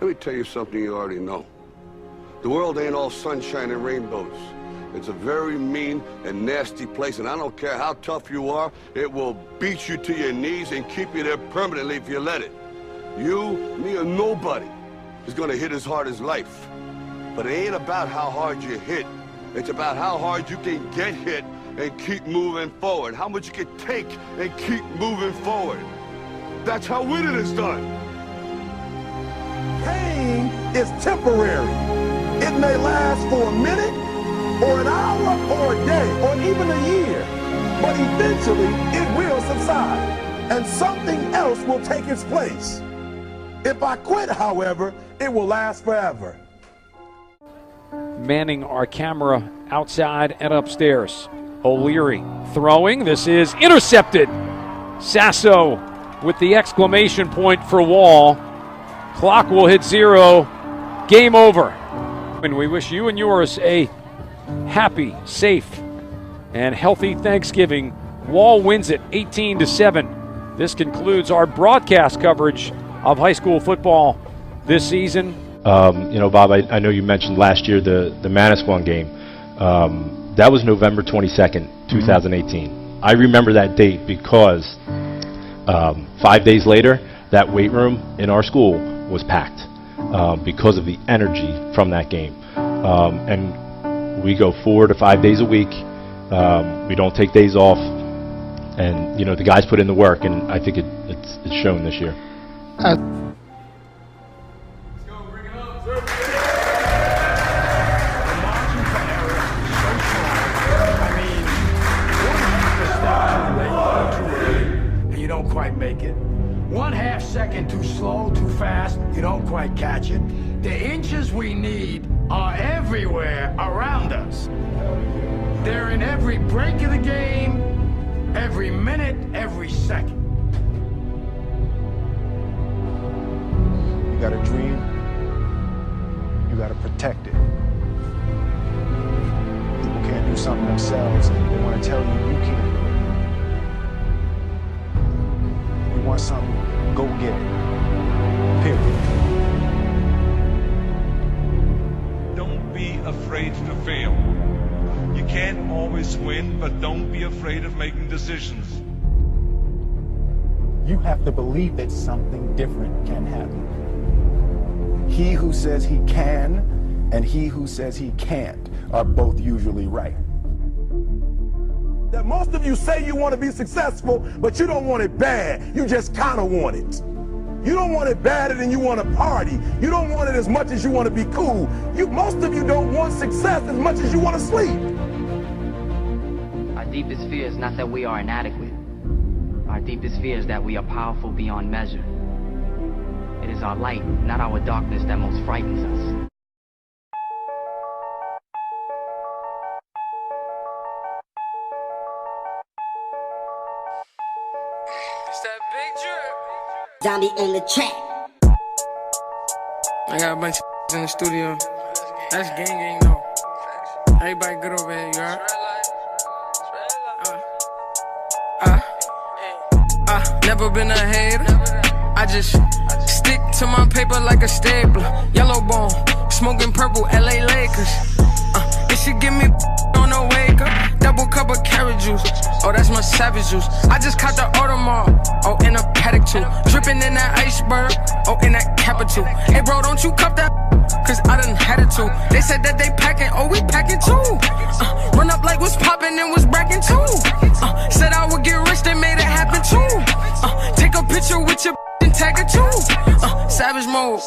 Let me tell you something you already know. The world ain't all sunshine and rainbows. It's a very mean and nasty place, and I don't care how tough you are, it will beat you to your knees and keep you there permanently if you let it. You, me, or nobody is gonna hit as hard as life. But it ain't about how hard you hit. It's about how hard you can get hit and keep moving forward. How much you can take and keep moving forward. That's how winning is done. Pain is temporary. It may last for a minute, or an hour, or a day, or even a year. But eventually, it will subside, and something else will take its place. If I quit, however, it will last forever. Manning our camera outside and upstairs. O'Leary throwing. This is intercepted. Sasso with the exclamation point for Wall. Clock will hit 0. Game over. And we wish you and yours a happy, safe, and healthy Thanksgiving. Wall wins it 18-7. This concludes our broadcast coverage of high school football this season. Bob, I know you mentioned last year the Manasquan game. That was November 22nd, 2018. I remember that date because 5 days later, that weight room in our school was packed because of the energy from that game. And we go 4 to 5 days a week. We don't take days off. And, the guys put in the work, and I think it's shown this year. Make it. 1/2 second too slow, too fast, you don't quite catch it. The inches we need are everywhere around us. They're in every break of the game, every minute, every second. You got a dream, you got to protect it. People can't do something themselves, they want to tell you you can't. Want something, go get it. Period. Don't be afraid to fail. You can't always win, but don't be afraid of making decisions. You have to believe that something different can happen. He who says he can and he who says he can't are both usually right. That most of you say you want to be successful, but you don't want it bad. You just kind of want it. You don't want it badder than you want to party. You don't want it as much as you want to be cool. Most of you don't want success as much as you want to sleep. Our deepest fear is not that we are inadequate. Our deepest fear is that we are powerful beyond measure. It is our light, not our darkness, that most frightens us. Zombie on the track. I got a bunch of in the studio. That's gang though. Everybody good over here, you heard? Never been a hater. I just stick to my paper like a stapler. Yellow bone, smoking purple, LA Lakers. It should give me on the wake up. Double cup of carrot juice. Oh, that's my savage juice. I just caught the Audemars. Oh, in a paddock too. Dripping in that iceberg. Oh, in that capital. Hey, bro, don't you cup that? Cause I done had it too. They said that they packing. Oh, we packing too. Run up like what's popping and was bracking too. Said I would get rich, they made it happen too. Take a picture with your and tag it too. Savage mode.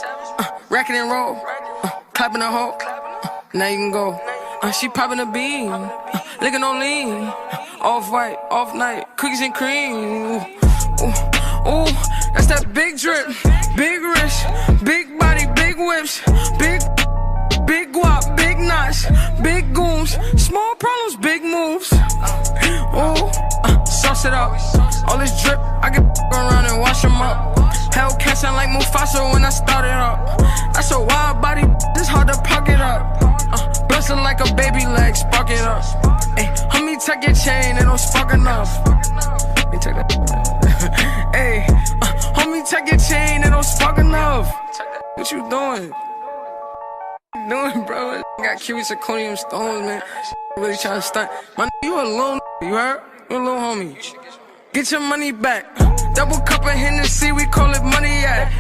Racking and roll. Clapping a hoe. Now you can go. She popping a bean, licking on lean, off white, off night, cookies and cream. Ooh, that's that big drip, big wrist, big body, big whips, big guap, big knots, big goons, small problems, big moves. Ooh, sauce it up, all this drip, I can around and wash them up. Hellcat sound like Mufasa when I started up. That's a wild body, it's hard to pocket up. Bustin' like a baby leg, spark it up. Hey, homie, tuck your chain, it don't spark enough. Let me take that. Hey, homie, tuck your chain, it don't spark enough. What you doing? Doing, bro? I got cubic zirconium stones, man. Really trying to stunt. My you a little, you heard? You a little homie. Get your money back. Double cup of Hennessy, we call it money at.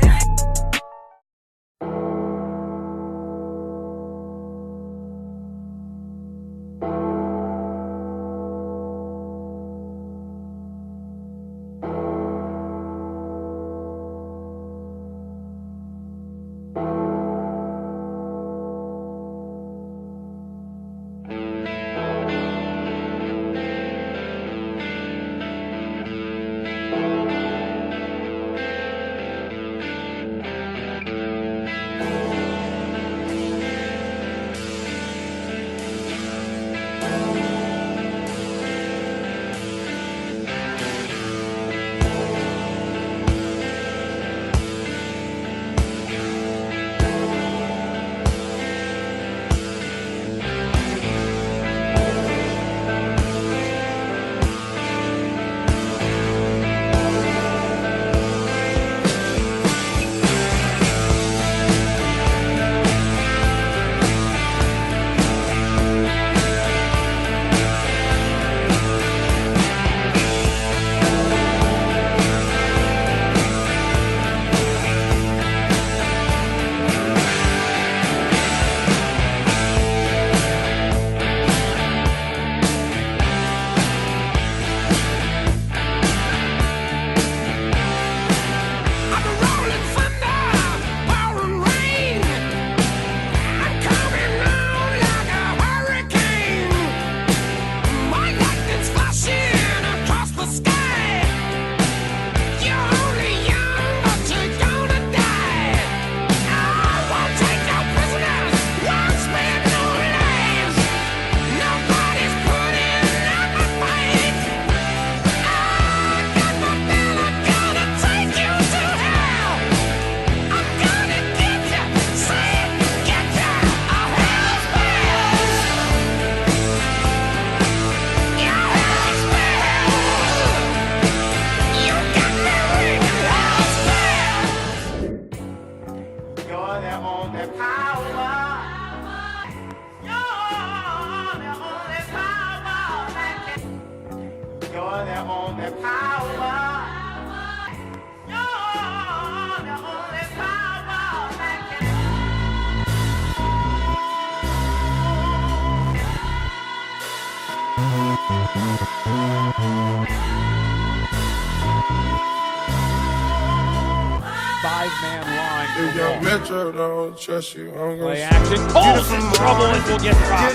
Five-man line. If your metro don't trust you, I'm gonna Play action. Cole's in trouble and will get dropped.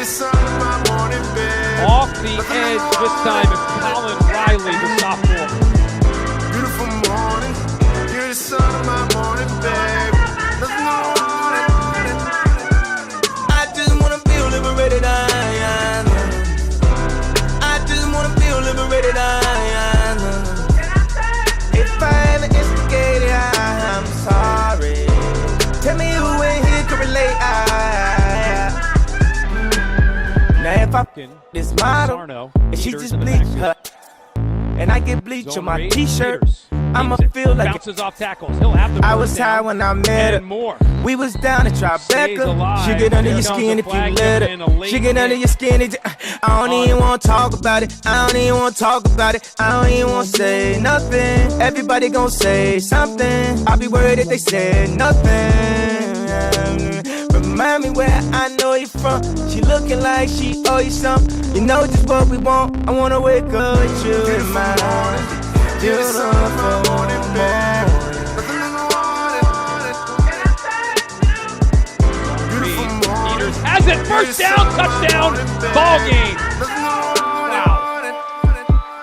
Off the edge this time is Colin Riley, the sophomore. Beautiful morning, you're the sun of my morning, babe. I just wanna feel liberated, I just wanna feel liberated, If I ever instigated, I'm sorry. Tell me who in here can relate, Now if I this model, and she just bleach her, and I get bleach on my t-shirt, I'ma feel like bounces off tackles. He'll have the I was high when I met her. More. We was down at Tribeca. She get under your skin if you let her. She get under your skin. I don't even wanna talk about it. I don't even wanna talk about it. I don't even wanna say nothing. Everybody gon' say something. I'll be worried if they say nothing. Remind me where I know you from. She looking like she owe you something. You know just what we want. I wanna wake up with you in my arms. Beautiful morning. Peters has it. First down, touchdown, ball game. Wow.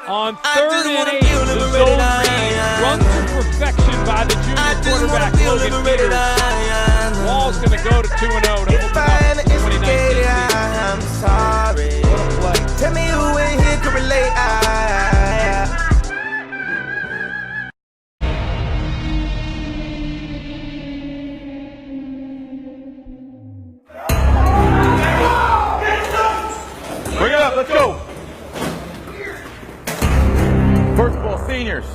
On 3rd and 8, the zone read run to perfection by the junior quarterback Logan Peters. Wall's going to go to 2-0 to open up 2019. I'm sorry. Tell me who in here can relate. Bring it up, let's go. First of all, seniors,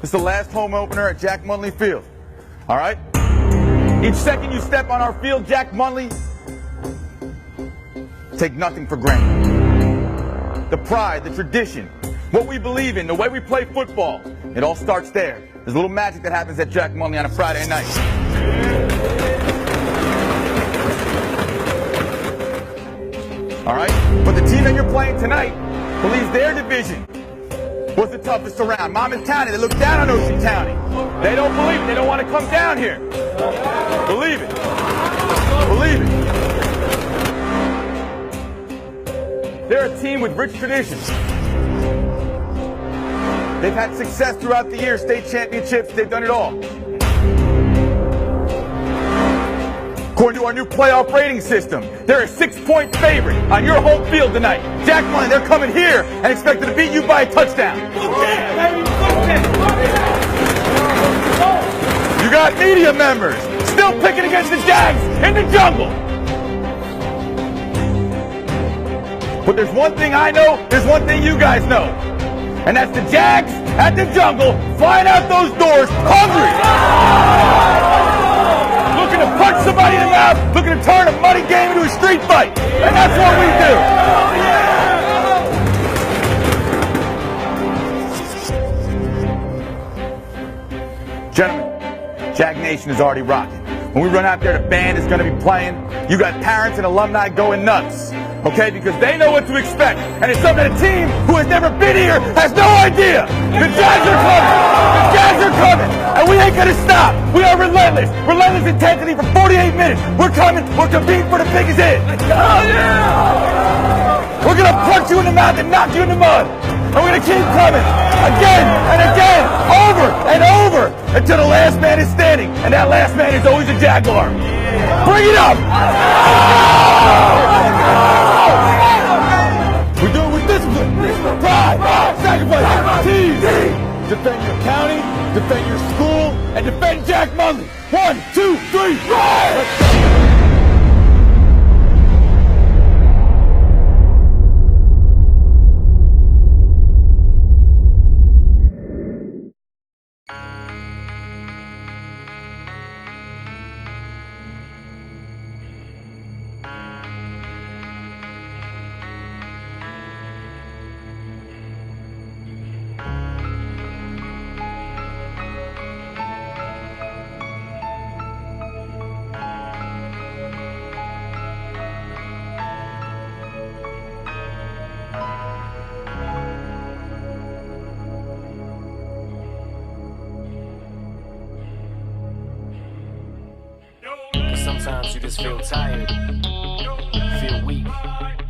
this is the last home opener at Jack Munley Field. All right? Each second you step on our field, Jack Munley, take nothing for granted. The pride, the tradition, what we believe in, the way we play football, it all starts there. There's a little magic that happens at Jack Munley on a Friday night. All right? But the team that you're playing tonight believes their division was the toughest around. Monmouth County, they look down on Ocean County. They don't believe it. They don't want to come down here. Believe it. Believe it. They're a team with rich traditions. They've had success throughout the year, state championships, they've done it all. According to our new playoff rating system, they're a 6-point favorite on your home field tonight. Jack Munley, they're coming here and expected to beat you by a touchdown. You got media members still picking against the Jags in the jungle. But there's one thing I know, there's one thing you guys know. And that's the Jags at the jungle, flying out those doors, hungry. Looking to punch somebody in the mouth, looking to turn a muddy game into a street fight. And that's what we do. Gentlemen, Jag Nation is already rocking. When we run out there, the band is going to be playing. You got parents and alumni going nuts. Okay, because they know what to expect. And it's something that a team who has never been here has no idea. The Jags are coming. The Jags are coming. And we ain't gonna stop. We are relentless. Relentless intensity for 48 minutes. We're coming. We're competing for the biggest hit. Oh, yeah! We're gonna punch you in the mouth and knock you in the mud. And we're gonna keep coming. Again and again. Over and over. Until the last man is standing. And that last man is always a Jaguar. Bring it up. We do it with discipline, pride, sacrifice, team. Defend your county, defend your school, and defend Jack Munley. 1, 2, 3, let's go. Sometimes you just feel tired, feel weak.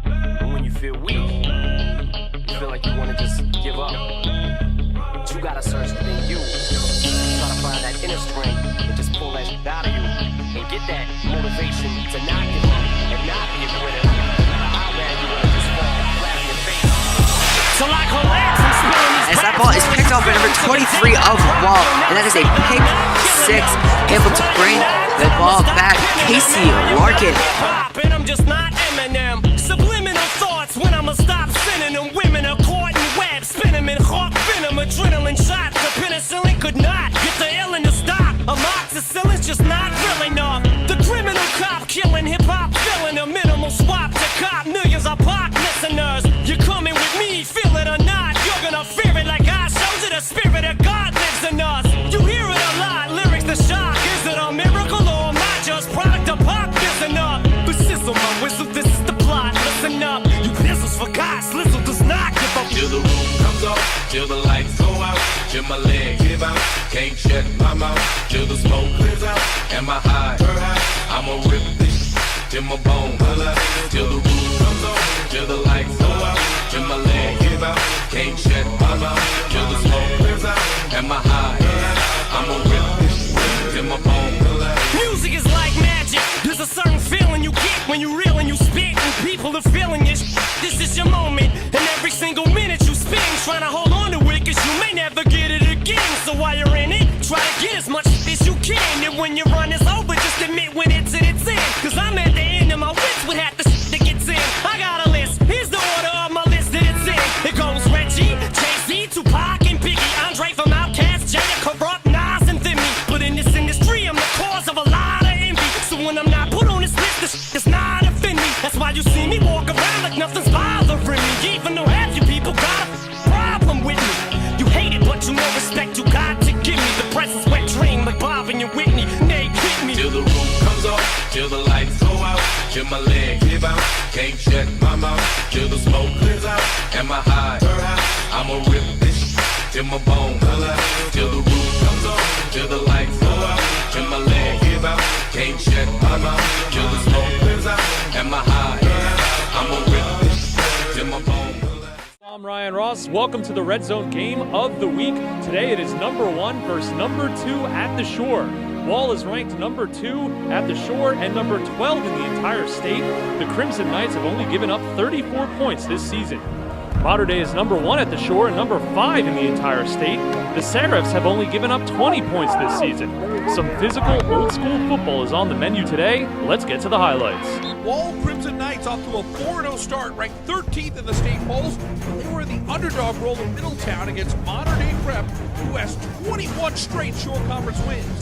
And when you feel weak, you feel like you want to just give up. But you gotta search within you. Try to find that inner strength and just pull that shit out of you. And get that motivation to not give up and not be a quitter. How bad you wanna just fall flat on your face. So like relax and spilling these. As that ball is picked off at number 23 of the ball, and that is a pick 6, able to bring the ball back. Casey Larkin. And I'm just not Eminem. Subliminal thoughts when I'ma stop sending them. Women are caught in web, spin them in hawk venom, adrenaline shots. The penicillin could not get the illness to stop. Amoxicillin's just not real enough. The criminal cop killing hip hop, filling a minimal swap to cop. Millions of pop listeners. You're coming with me, feel it or not. You're gonna fear it like I showed you. The spirit of God lives in us. You hear it a lot, lyrics to shock. Is it a miracle or am I just product of pop? Listen up, but sizzle my whistle, this is the plot. Listen up, you pistols for God, Slizzle does not give up. Till the room comes off, till the lights go out, till my legs give out, can't shut my mouth, till the smoke clears out, and my high, I'ma rip this till my bone holla, till the room comes off, till the lights go out, till my legs give out, can't shut my mouth, till the smoke clears out, and my high, I'ma rip this till my bone holla. Music is like magic. There's a certain feeling you get when you reel and you spit, and people are feeling it. This is your moment, and every single minute you spend trying to hold on to it, cause you may never get it again. So while you're in it, try to get as much as you can. And when your run is over, just admit when it's in its end. Cause I'm at the end of my wits with half the shit that gets in. I got a list, here's the order of my list that it's in. It goes Reggie, Jay-Z, Tupac, and Biggie, Andre from Outkast, Jada, Corrupt, Nas, and Thimmy. But in this industry, I'm the cause of a lot of envy. till my leg give out. Can't shut my mouth till the smoke clears out. Am I high? I'ma rip this till my bone color, till the roof comes on, till the lights go out, till my leg give out. Can't shut my mouth till the smoke clears out. Am I high? I'ma rip this till my bone color. I'm Ryan Ross. Welcome to the Red Zone game of the week. Today it is number 1 versus number 2 at the Shore. Wall is ranked number 2 at the Shore and number 12 in the entire state. The Crimson Knights have only given up 34 points this season. Mater Dei is number 1 at the Shore and number 5 in the entire state. The Seraphs have only given up 20 points this season. Some physical, old-school football is on the menu today. Let's get to the highlights. Wall Crimson Knights off to a 4-0 start, ranked 13th in the state polls. They were in the underdog role in Middletown against Mater Dei Prep, who has 21 straight Shore Conference wins.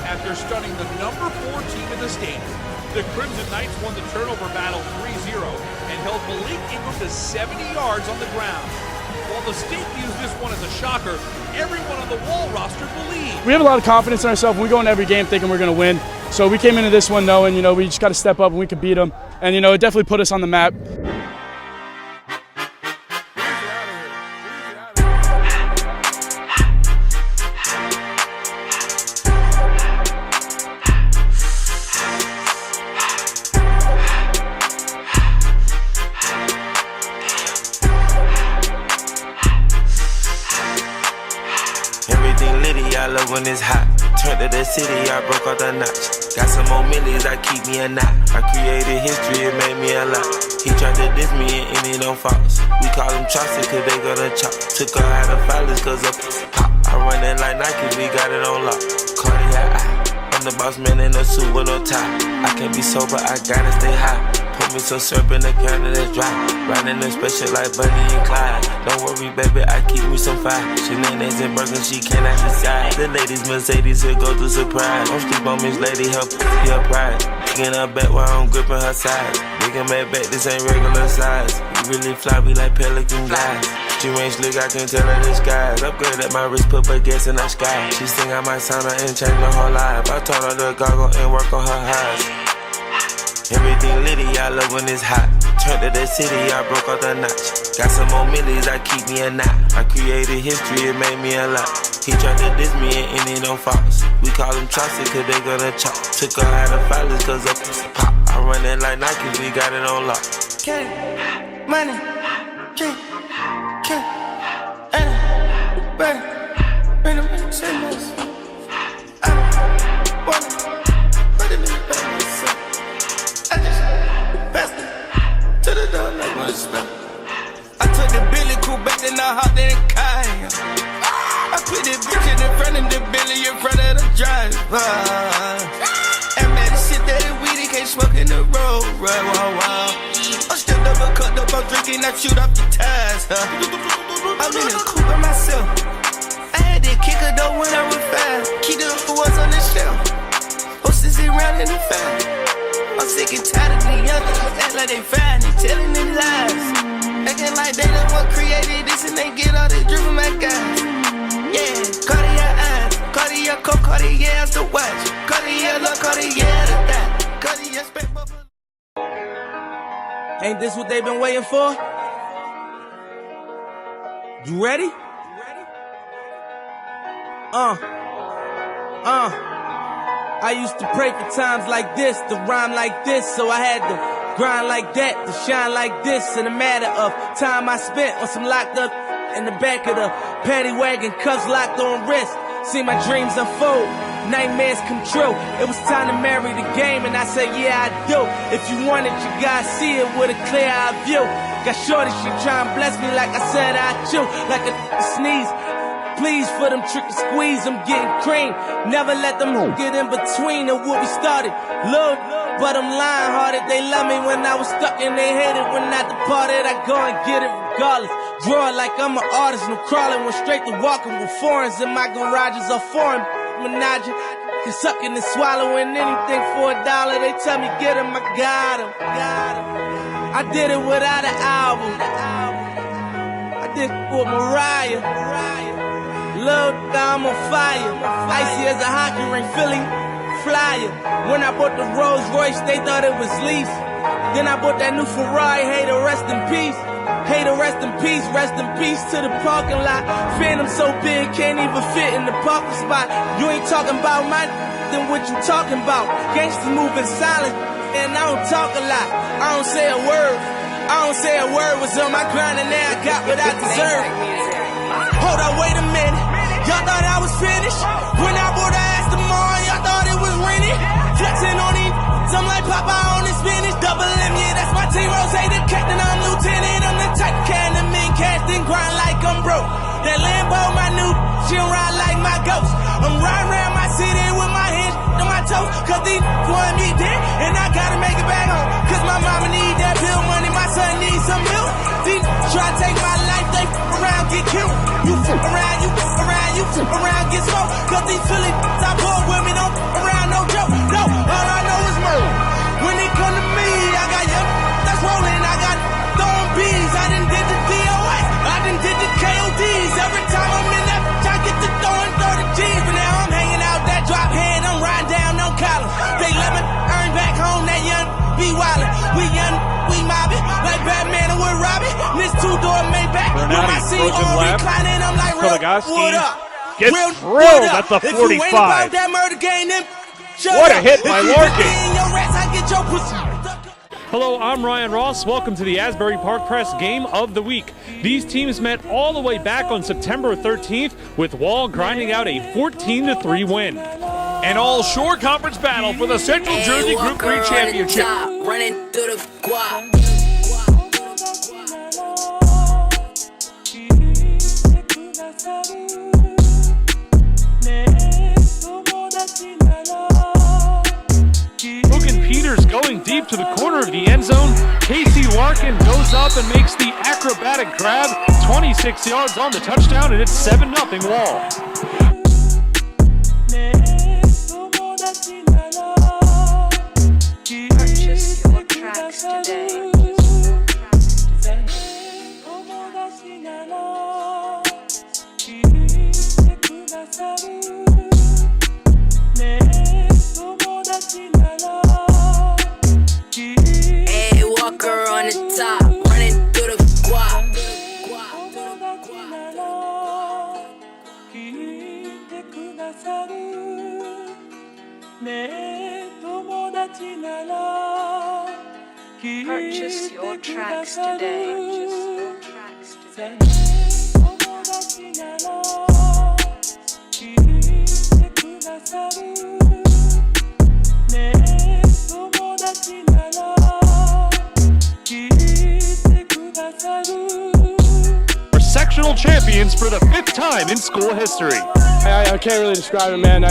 After stunning the number 4 team in the state, the Crimson Knights won the turnover battle 3-0 and held Malik Ingram to 70 yards on the ground. While the state views this one as a shocker, everyone on the Wall roster believes. We have a lot of confidence in ourselves. We go into every game thinking we're going to win. So we came into this one knowing, we just got to step up and we could beat them. And, it definitely put us on the map. I love when it's hot. Turned to the city, I broke out the notch. Got some more millies, I keep me a knot. I created history, it made me a lot. He tried to diss me and it don't false. We call them chopsticks cause they gonna chop. Took her out of filers cause of pop. I run it like Nike, we got it on lock. Cardiac eye, I'm the boss man in a suit with no tie. I can't be sober, I gotta stay high. Put me some syrup in the counter that's dry. Riding the special like Bunny and Clyde. Don't worry, baby, I keep me some fire. Shenanigans and burgers, she cannot decide. The ladies Mercedes will go to surprise. Don't sleep on Miss Lady, her pussy, her pride. Digging her back while I'm gripping her sides. Digging back, this ain't regular size. We really fly, we like pelican guys. She ain't slick, I can tell her the skies. Upgrade at my wrist, put baguettes in the sky. She sing I might sign her and change her whole life. I told her to goggle and work on her eyes. Everything litty, I love when it's hot. Turned to the city, I broke out the notch. Got some more millies, I keep me a knot. I created history, it made me a lot. He tried to diss me and it don't false. We call them chopsticks cause they gonna chop. Took her out of filers cause of pop. I run it like Nike, we got it on lock. K, money, K, bring them in, say this. I wanna put it in the back myself. I just my heart didn't cry. I put this bitch in front of the Billy, in front of the driver. And man, the shit that is weed, can't smoke in the road. Right, wow. I'm still double cut up, I'm drinking, I shoot off the tires. I'm in the coupe by myself. I had that kicker though when I was fast. Keep the was on the shelf. Horses around in the fast. I'm sick and tired of the young niggas act like they fine and telling them lies. Acting like they the one created this and they get all this drip from my guys. Yeah, Cartier eyes, Cartier coat, Cartier's the watch, Cartier look, Cartier the that, Cartier spent. Ain't this what they been waiting for? You ready? I used to pray for times like this, to rhyme like this, so I had to grind like that, to shine like this. In a matter of time I spent on some locked up in the back of the paddy wagon, cuffs locked on wrist. See my dreams unfold, nightmares come true. It was time to marry the game, and I said, yeah, I do. If you want it, you gotta see it with a clear eye view. Got shorty, she try and bless me like I said I chew, like a sneeze. Please for them trick and squeeze, I'm getting cream. Never let them get in between of what we started. Look, but I'm lying hearted. They love me when I was stuck and they hated when I departed. I go and get it regardless. Draw it like I'm an artist. No crawling, went straight to walking with foreigns in my garages or foreign menage. Can sucking and swallowing anything for $1. They tell me get him, I got him. I did it without an album. I did it with Mariah. Lil' I'm on fire. Icy as a hockey ring, Philly flyer. When I bought the Rolls Royce, they thought it was lease. Then I bought that new Ferrari, hey to rest in peace. Hey to rest in peace to the parking lot. Phantom so big, can't even fit in the parking spot. You ain't talking about my then what you talking about? Gangsters moving silent, and I don't talk a lot. I don't say a word. I don't say a word. Was on my grind and now I got what I deserve. Hold up, wait a minute. Y'all thought I was finished. When I bought the Aston Martin, y'all thought it was rented. Flexing on these, I'm like Popeye on the spinach. Double M, yeah, that's my team. Rose, the captain, I'm lieutenant. I'm the type of can the men cast and grind like I'm broke. That Lambo, my new, she'll ride like my ghost. I'm riding around my city with my hands on my toes. Cause these want me dead, and I gotta make it back home. Cause my mama need that bill money, my son needs some milk. These try to take my life, they around, get killed. You around, you around, get smoked. Cause these Philly top board with me, don't around, no joke. No, all I know is murder. When it come to me, I got young that's rolling, I got throwing bees. I done did the DOS, I done did the KODs. Every time I'm in that, I get to throwing 30 G's. But now I'm hanging out that drop head, I'm riding down on columns. They let me earn back home, that young be wildin'. We young, we mobbin', like Batman and with Robin. This two-door Maybach, with my seat on reclining, I'm like, real, what up? Gets drilled at the 45. If you ain't about that murder game, then what a hit by Larkin. Hello, I'm Ryan Ross. Welcome to the Asbury Park Press Game of the Week. These teams met all the way back on September 13th, with Wall grinding out a 14-3 win. An all-shore conference battle for the Central Jersey Group 3 Championship. Running through the quad. Peters going deep to the corner of the end zone. Casey Larkin goes up and makes the acrobatic grab. 26 yards on the touchdown, and it's 7-0 Wall. Purchase your tracks today. Hey, Walker on the top, running through the squad. Purchase your tracks today. For sectional champions. champions for the 5th time in school history. I can't really describe it, man.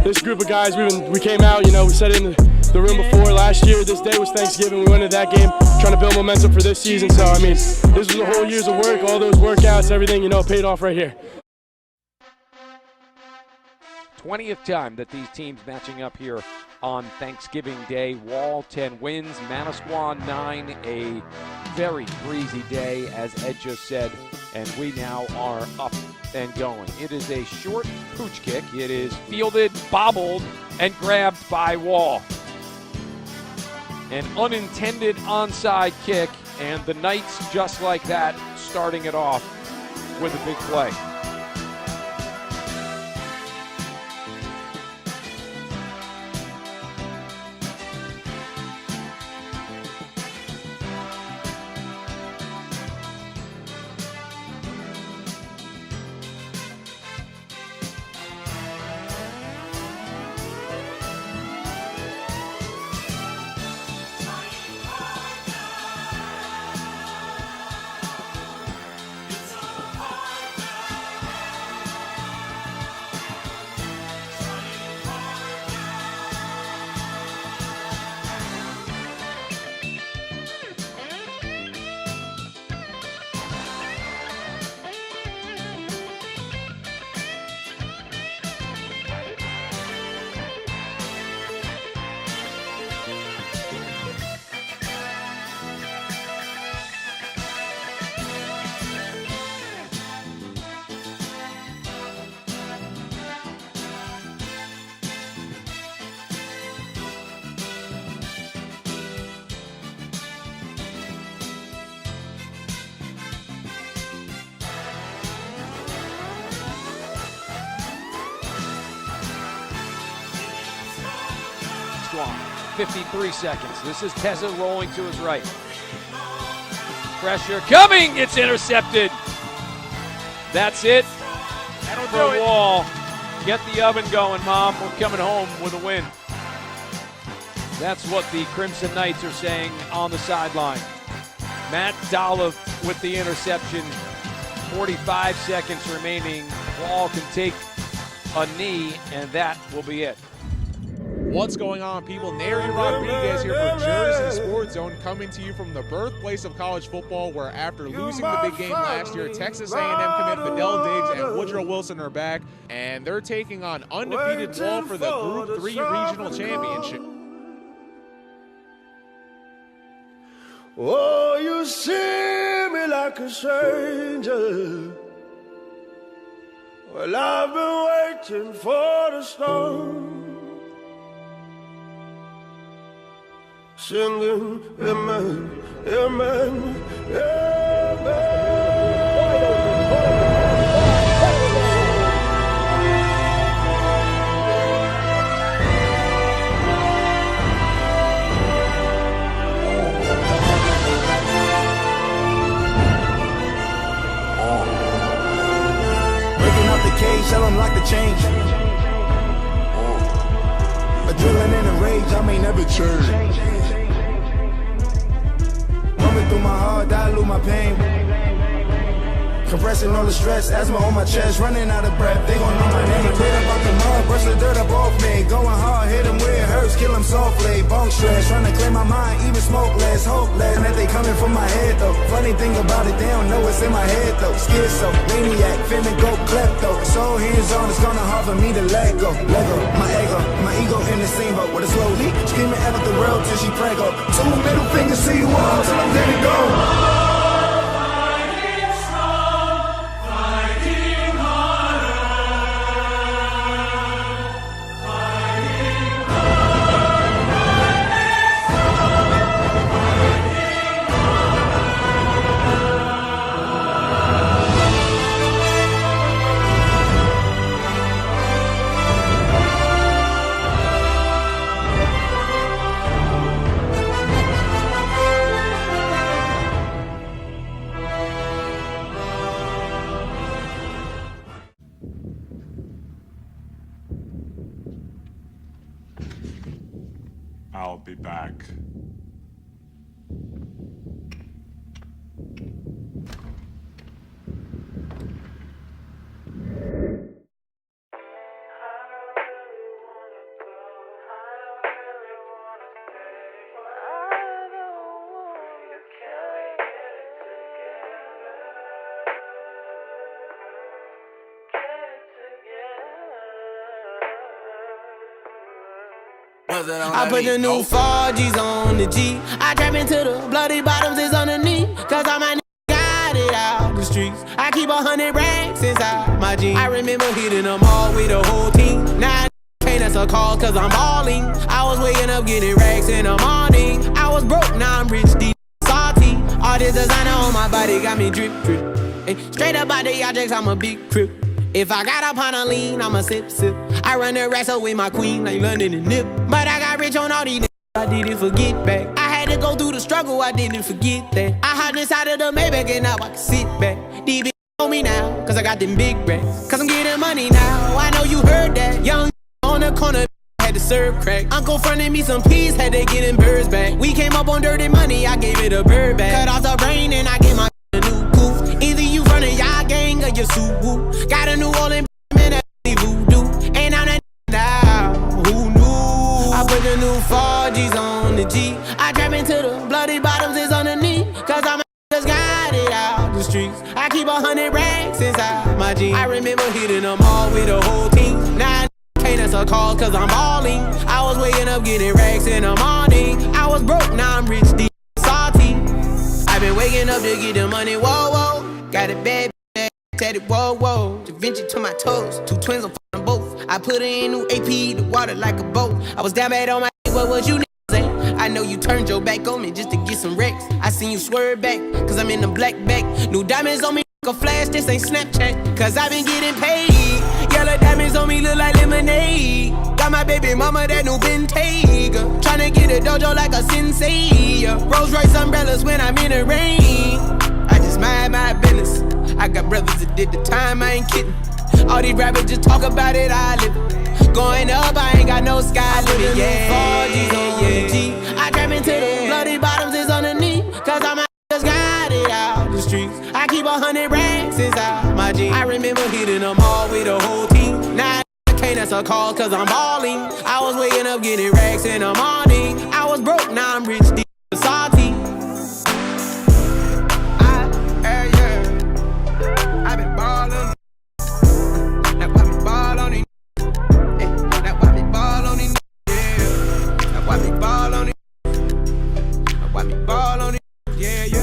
This group of guys, we came out, we said it in the room before last year. This day was Thanksgiving. We went into that game trying to build momentum for this season. So, this was a whole year's of work, all those workouts, everything, paid off right here. 20th time that these teams matching up here on Thanksgiving Day. Wall 10 wins, Manasquan 9, a very breezy day, as Ed just said, and we now are up and going. It is a short pooch kick. It is fielded, bobbled, and grabbed by Wall. An unintended onside kick, and the Knights, just like that, starting it off with a big play. Manasquan, 53 seconds. This is Teza rolling to his right. Pressure coming, it's intercepted. That's it for Wall. Get the oven going, Mom. We're coming home with a win. That's what the Crimson Knights are saying on the sideline. Matt Dolliff with the interception. 45 seconds remaining. Wall can take a knee, and that will be it. What's going on, people? Nary Rodriguez here for Jersey Sports Zone, coming to you from the birthplace of college football, where after losing the big game last year, Texas A&M commit Fidel Diggs and Woodrow Wilson are back, and they're taking on undefeated Wall for the Group 3 Regional Championship. Oh, you see me like a stranger. Well, I've been waiting for the storm. Singing, amen, amen, amen. Breaking up the cage, tell them lock the change. Adrenaline and rage, I may never change. Coming through my heart, dilute my pain. Compressing all the stress, asthma on my chest, running out of breath. They gon' know my name. Clear about the mud, brush the dirt up off me. Going hard, hit them where it hurts, kill them softly. Bone stress, trying to clear my mind, even smokeless, hopeless. And that they coming from my head though. Funny thing about it, they don't know it's in my head though. Schizo, maniac, finna go klepto. So hands on, it's gonna hard for me to let go. Lego, my ego in the same boat with a slow leak, screaming at the world till she prego. Two middle fingers to you all till I'm ready to go. I'll be back. I put the new 4Gs on the G. I trap into the bloody bottoms is underneath. Cause all my got it out the streets. I keep 100 racks inside my jeans. I remember hitting them all with the whole team. Now can't answer a call cause I'm balling. I was waking up getting racks in the morning. I was broke, now I'm rich, deep, salty. All this designer on my body got me drip, drip. Hey, straight up out the objects, I'm a big crip. If I got up on a lean, I'm a sip, sip. I run the racks up with my queen like London and Nip. But I got rich on all these niggas, I didn't forget back. I had to go through the struggle, I didn't forget that. I hopped inside of the Maybach and now I can sit back. These bitches on me now, cause I got them big racks. Cause I'm getting money now, I know you heard that. Young on the corner, had to serve crack. Uncle fronted me some peas, had to get them birds back. We came up on dirty money, I gave it a bird back. Cut off the brain and I get my a new goof. Either you running y'all gang or your suit woo. Got a New Orleans man that voodoo. And I'm that now, who knew? I put the new 4Gs on the G. I trap into the bloody bottoms is underneath. Cause I'm just got it out the streets. I keep 100 racks inside my jeans. I remember hitting them all with the whole team. Now can't answer a call cause I'm balling. I was waking up getting racks in the morning. I was broke, now I'm rich, deep, salty. I've been waking up to get the money, whoa, whoa. Got a bad, tatted, whoa, whoa. Da Vinci to my toes, 2 twins, I'm f***ing both. I put her in new AP, the water like a boat. I was down bad on my what was you niggas say? I know you turned your back on me just to get some wrecks. I seen you swerve back, cause I'm in the black back. New diamonds on me, a flash, this ain't Snapchat. Cause I been getting paid. Yellow diamonds on me look like lemonade. Got my baby mama that new Bentayga. Tryna get a dojo like a sensei. Rolls Royce umbrellas when I'm in the rain. I just mind my business. I got brothers that did the time, I ain't kidding. All these rappers just talk about it, I live it. Going up, I ain't got no sky limit. Yeah, 4Gs on the G. I trap into the bloody bottoms is underneath. Cause I'm just got it out the streets. I keep 100 racks inside my jeans. I remember hitting them all with the whole team. Now I can't answer a call cause I'm balling. I was waking up getting racks in the morning. I was broke, now I'm rich, deep, salty. I've been ballin'. Now why me ball on it? Now why me ball on it? Yeah. Now why me ball on it? Now why me ball on it? Yeah, yeah.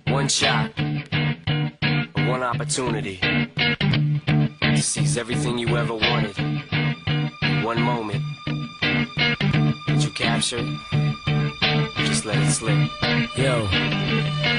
One shot, one opportunity to seize everything you ever wanted. One moment that you captured, just let it slip. Yo.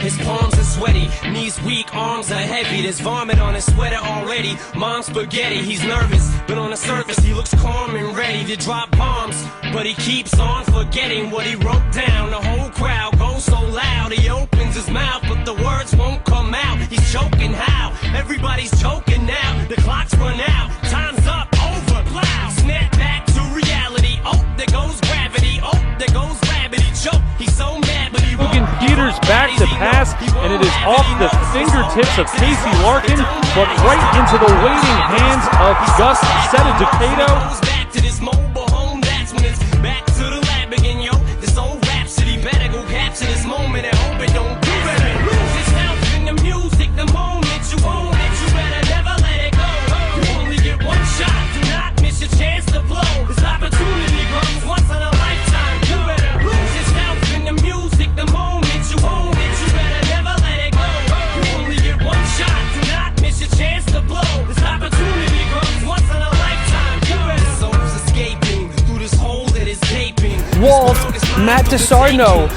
His palms are sweaty, knees weak, arms are heavy. There's vomit on his sweater already. Mom's spaghetti, he's nervous, but on the surface he looks calm and ready to drop bombs. But he keeps on forgetting what he wrote down. The whole crowd goes so loud, he opens his mouth, but the words won't come out. He's choking how? Everybody's choking now. The clock's run out, time's up, over, loud. Snap back to reality. Oh, there goes gravity. Oh, there goes rabbit. He choked, he's so mad, but he Looking Peters back to pass, and it is off the fingertips of Casey Larkin, but right into the waiting hands of Gus Seta-Decato. Back to this mobile home, that's when it's back to the lab again, yo. This old rhapsody better go capture this moment and hope it don't do better. Lose yourself in the music, the moment you own it, you better never let it go. You only get one shot, do not miss your chance to blow. This opportunity comes once in a lifetime. You better lose yourself in the music, the moment you own it, you better never let it go. You only get one shot, do not miss your chance to blow. This opportunity comes once in a lifetime. You better. This soul's escaping through this hole that is gaping. Walt, Matt DeSarno.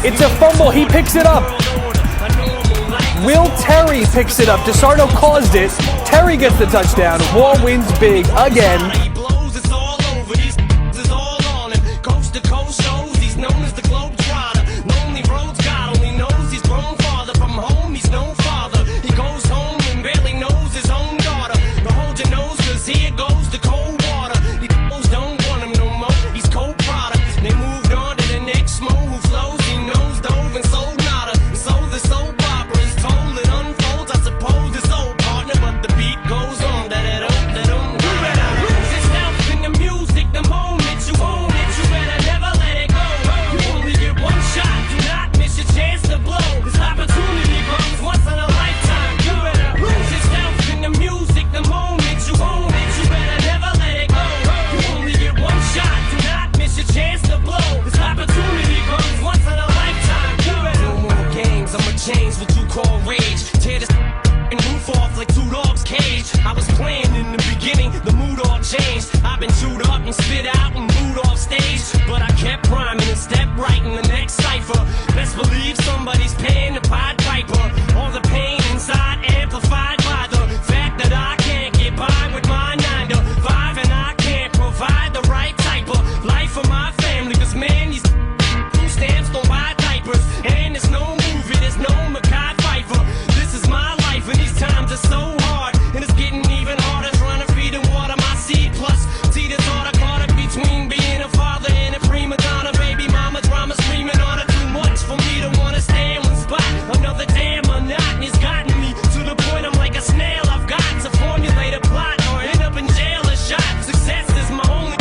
It's a fumble. He picks it up. Will Terry picks it up. DeSarno caused it. Terry gets the touchdown. Wall wins big again. suit up and spit out and boot off stage. But I kept rhyming and stepped right in the next cipher. Best believe somebody's paying the Pied Piper. All the pain inside amplified by the fact that I can't get by with my 9 to 5, and I can't provide the right type of life for my family. Cause man, these food stamps don't buy diapers, and there's no movie, there's no Mekhi Phifer. This is my life, and these times are so hard, and it's getting even harder trying to feed and water my seed. Plus, see the thought I caught up between being a father and a prima donna. Baby mama drama screaming on her, too much for me to wanna stay in one spot. Another damn monotony's gotten me to the point I'm like a snail. I've got to formulate a plot or end up in jail or shot. Success is my only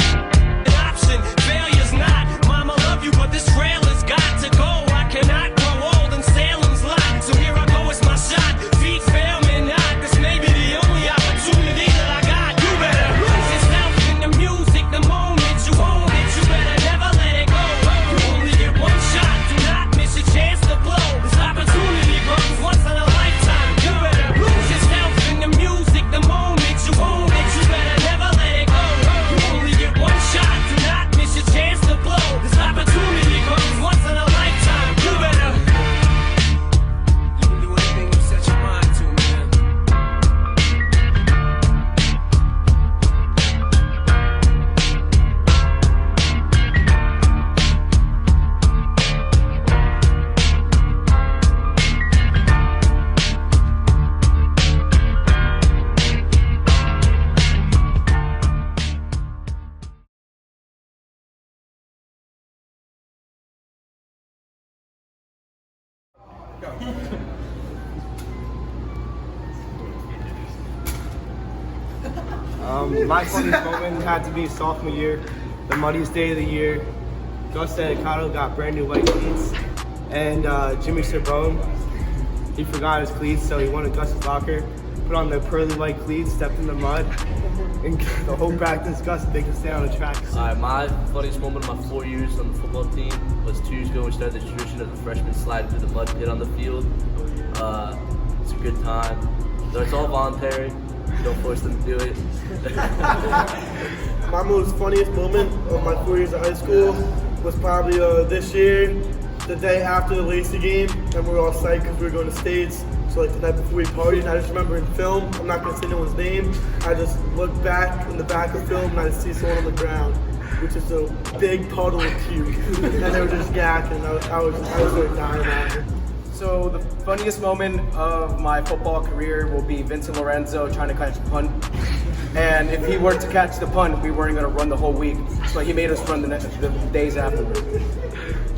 option, failure's not. Mama love you, but this trailer's got to go. I cannot grow old in Salem's Lot, so here I go, it's my shot. Feet fail me not, this may be the only opportunity that I got. You better lose yourself in the music the moment you own it. You better never let it go. You only get one shot, do not miss your chance to blow. This opportunity comes once in a lifetime. You better lose yourself in the music the moment you own it. You better never let it go. You only get one shot, do not miss your chance to blow. This opportunity comes once in a lifetime. You better. You can do anything you set your mind to, man. My funniest moment had to be sophomore year, the muddiest day of the year. Gus Dedicado got brand new white cleats, and Jimmy Cerbone, he forgot his cleats, so he went to Gus's locker, put on the pearly white cleats, stepped in the mud, and the whole practice, Gus made him stay on the track. My funniest moment of my 4 years on the football team was 2 years ago. We started the tradition of the freshmen sliding through the mud pit on the field. It's a good time. So it's all voluntary. You don't force them to do it. My most funniest moment of my 4 years of high school was probably this year, the day after the Lacey game, and we were all psyched because we were going to States. So like the night before we partied, I just remember in film, I'm not going to say no one's name, I just looked back in the back of film and I see someone on the ground, which is a big puddle of puke. And they were just yakking, I was like dying laughing. So the funniest moment of my football career will be Vincent Lorenzo trying to catch a punt. And if he were to catch the punt, we weren't going to run the whole week. So he made us run the days afterwards.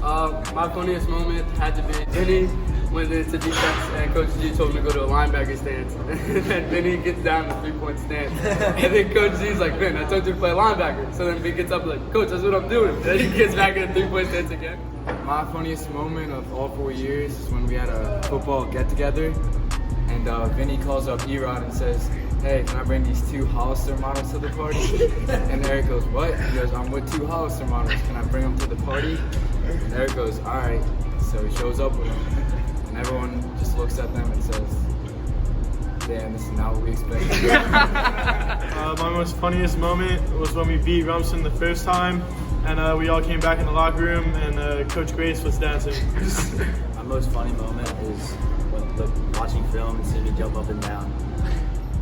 My funniest moment had to be Vinny went into defense and Coach G told him to go to a linebacker stance. And then Vinny gets down to 3-point stance. And then Coach G's like, Vin, I told you to play linebacker. So then Vin gets up like, Coach, that's what I'm doing. And then he gets back in a 3-point stance again. My funniest moment of all 4 years is when we had a football get-together, and Vinny calls up Erod and says, hey, can I bring these 2 Hollister models to the party? And Eric goes, what? He goes, I'm with 2 Hollister models. Can I bring them to the party? And Eric goes, all right. So he shows up with them, and everyone just looks at them and says, damn, this is not what we expected. My most funniest moment was when we beat Rumson the first time, and we all came back in the locker room, and Coach Grace was dancing. My most funny moment is when watching film and seeing me jump up and down.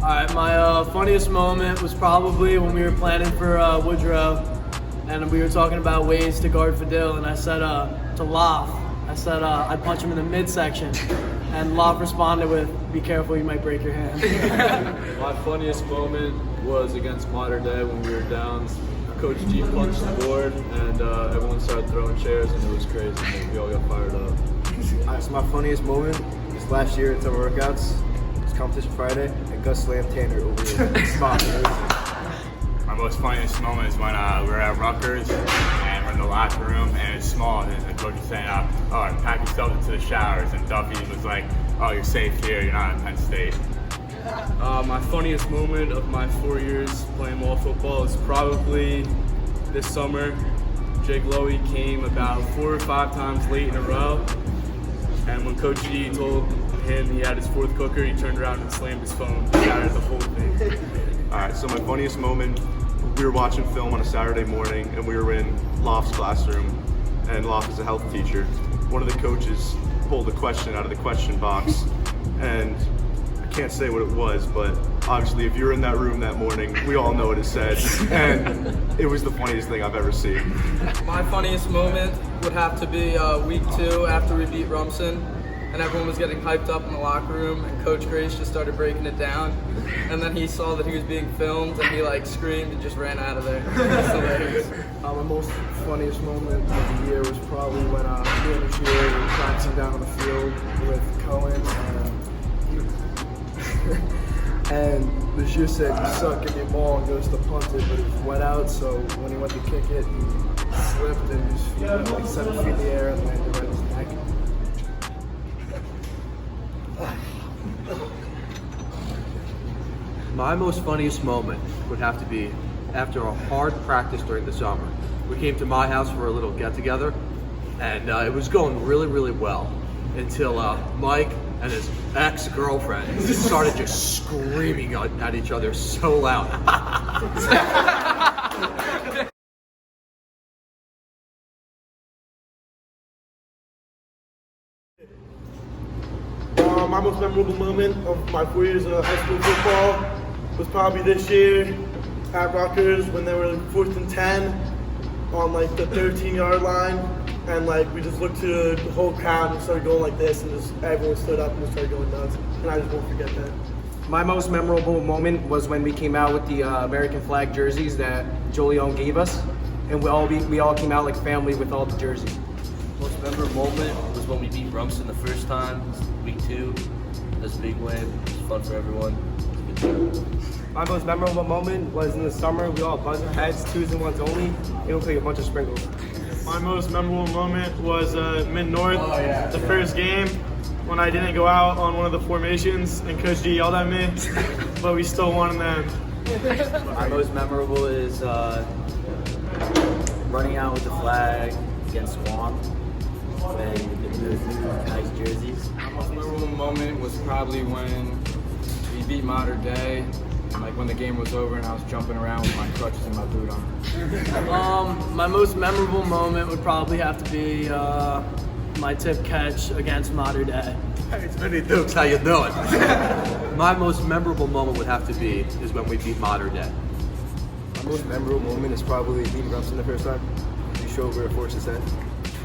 Alright, my funniest moment was probably when we were planning for Woodrow, and we were talking about ways to guard Fadil, and I said to Loff, I said I'd punch him in the midsection, and Loff responded with, be careful, you might break your hand. My funniest moment was against Mater Dei when we were down. Coach G punched the board, and everyone started throwing chairs, and it was crazy. And we all got fired up. Alright, so my funniest moment is last year at summer workouts. It's competition Friday, and Gus slammed Tanner over the spot. My most funniest moment is when we were at Rutgers, and we're in the locker room, and it's small, and the coach is saying, pack yourself into the showers, and Duffy was like, oh, you're safe here, you're not in Penn State. My funniest moment of my 4 years playing wall football is probably this summer. Jake Lowy came about 4 or 5 times late in a row, and when Coach G told him he had his 4th cooker, he turned around and slammed his phone, shattered the whole thing. Alright, so my funniest moment will we were watching film on a Saturday morning, and we were in Loft's classroom, and Loft is a health teacher. One of the coaches pulled a question out of the question box, and I can't say what it was, but obviously if you're in that room that morning, we all know what it said, and it was the funniest thing I've ever seen. My funniest moment would have to be week 2 after we beat Rumson, and everyone was getting hyped up in the locker room, and Coach Grace just started breaking it down, and then he saw that he was being filmed, and he like screamed and just ran out of there. It's hilarious. My most funniest moment of the year was probably when me and Rashir were practicing down on the field with Cohen, and Rashir said, "You suck, give me a ball," and goes to punt it, but it was wet out, so when he went to kick it, he slipped and just like 7 feet in the air and landed right in his neck. My most funniest moment would have to be after a hard practice during the summer. We came to my house for a little get-together, and it was going really, really well until Mike and his ex-girlfriend started just screaming at each other so loud. My most memorable moment of my 4 years of high school football was probably this year at Rutgers when they were 4th and 10 on like the 13-yard line, and like we just looked to the whole crowd and started going like this, and just everyone stood up and just started going nuts, and I just won't forget that. My most memorable moment was when we came out with the American flag jerseys that Jolion gave us, and we all came out like family with all the jerseys. Most memorable moment was when we beat Rumson the first time, week 2. It was a big win. It was fun for everyone. It was a good time. My most memorable moment was in the summer. We all buzzed our heads, 2s and 1s only. It looked like a bunch of sprinkles. My most memorable moment was Mid-North, the first game, when I didn't go out on one of the formations and Coach G yelled at me, but we still won them. My most memorable is running out with the flag against Swamp when those new nice jerseys. My most memorable moment was probably when we beat Mater Dei, like when the game was over and I was jumping around with my crutches and my boot on. My most memorable moment would probably have to be my tip catch against Mater Dei. Hey, Vinny Dukes, how you doing? My most memorable moment would have to be is when we beat Mater Dei. My most memorable moment is probably beating Rumson the first time. You show over a Force's head.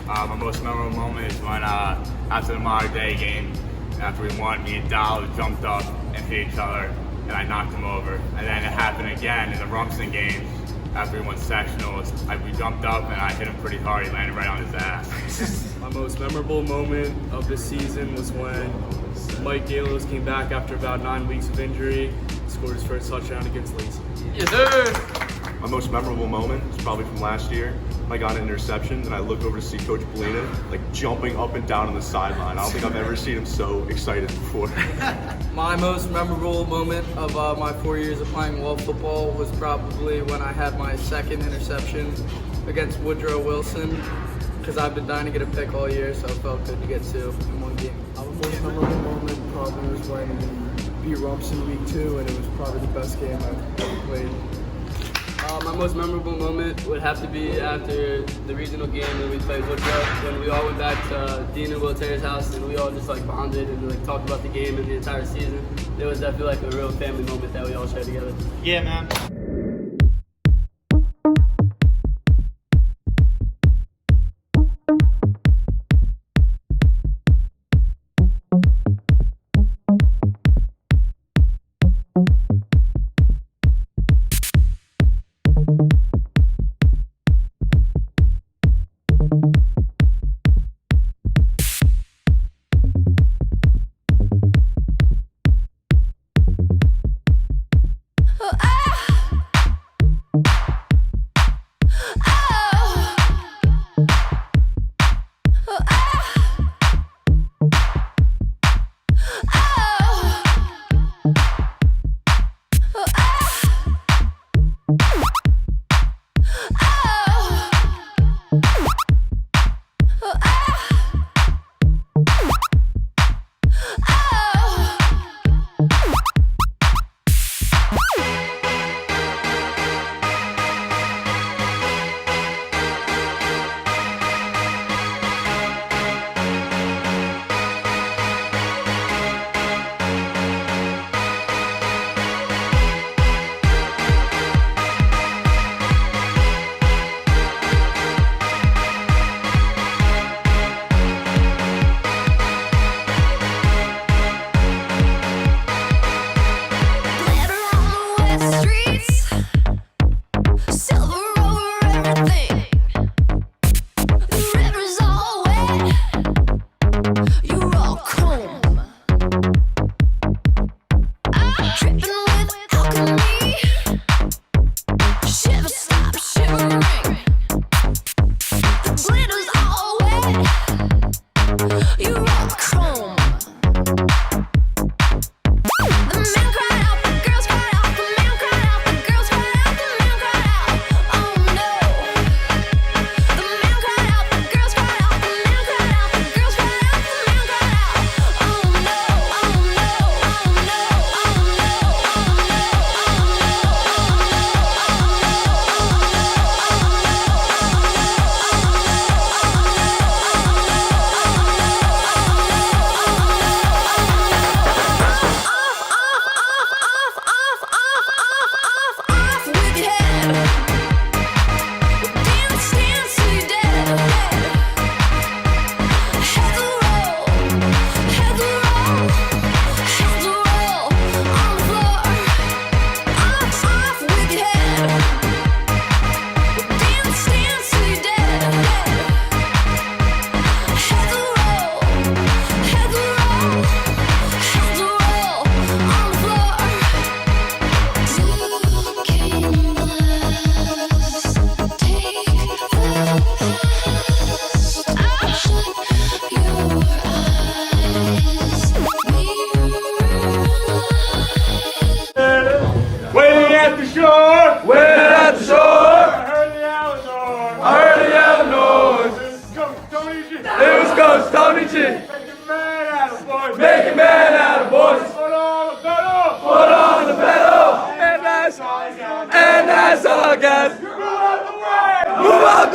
My most memorable moment is when after the Mater Dei game, after we won, me and Dal jumped up and hit each other, and I knocked him over. And then it happened again in the Rumson game after we won sectionals. We jumped up and I hit him pretty hard. He landed right on his ass. My most memorable moment of this season was when Mike Galos came back after about 9 weeks of injury, scored his first touchdown against Lacey. Yes, sir. My most memorable moment is probably from last year. I got an interception and I looked over to see Coach Polina like jumping up and down on the sideline. I don't think I've ever seen him so excited before. My most memorable moment of my 4 years of playing wall football was probably when I had my second interception against Woodrow Wilson, because I've been dying to get a pick all year, so it felt good to get 2 in one game. Our most memorable moment probably was when we beat Rumson week 2, and it was probably the best game I've ever played. My most memorable moment would have to be after the regional game when we played Woodrow, when we all went back to Dean and Will Terry's house and we all just like bonded and like talked about the game and the entire season. It was definitely like a real family moment that we all shared together. Yeah, man.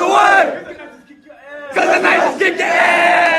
the way. Cause the Nicers kick your ass.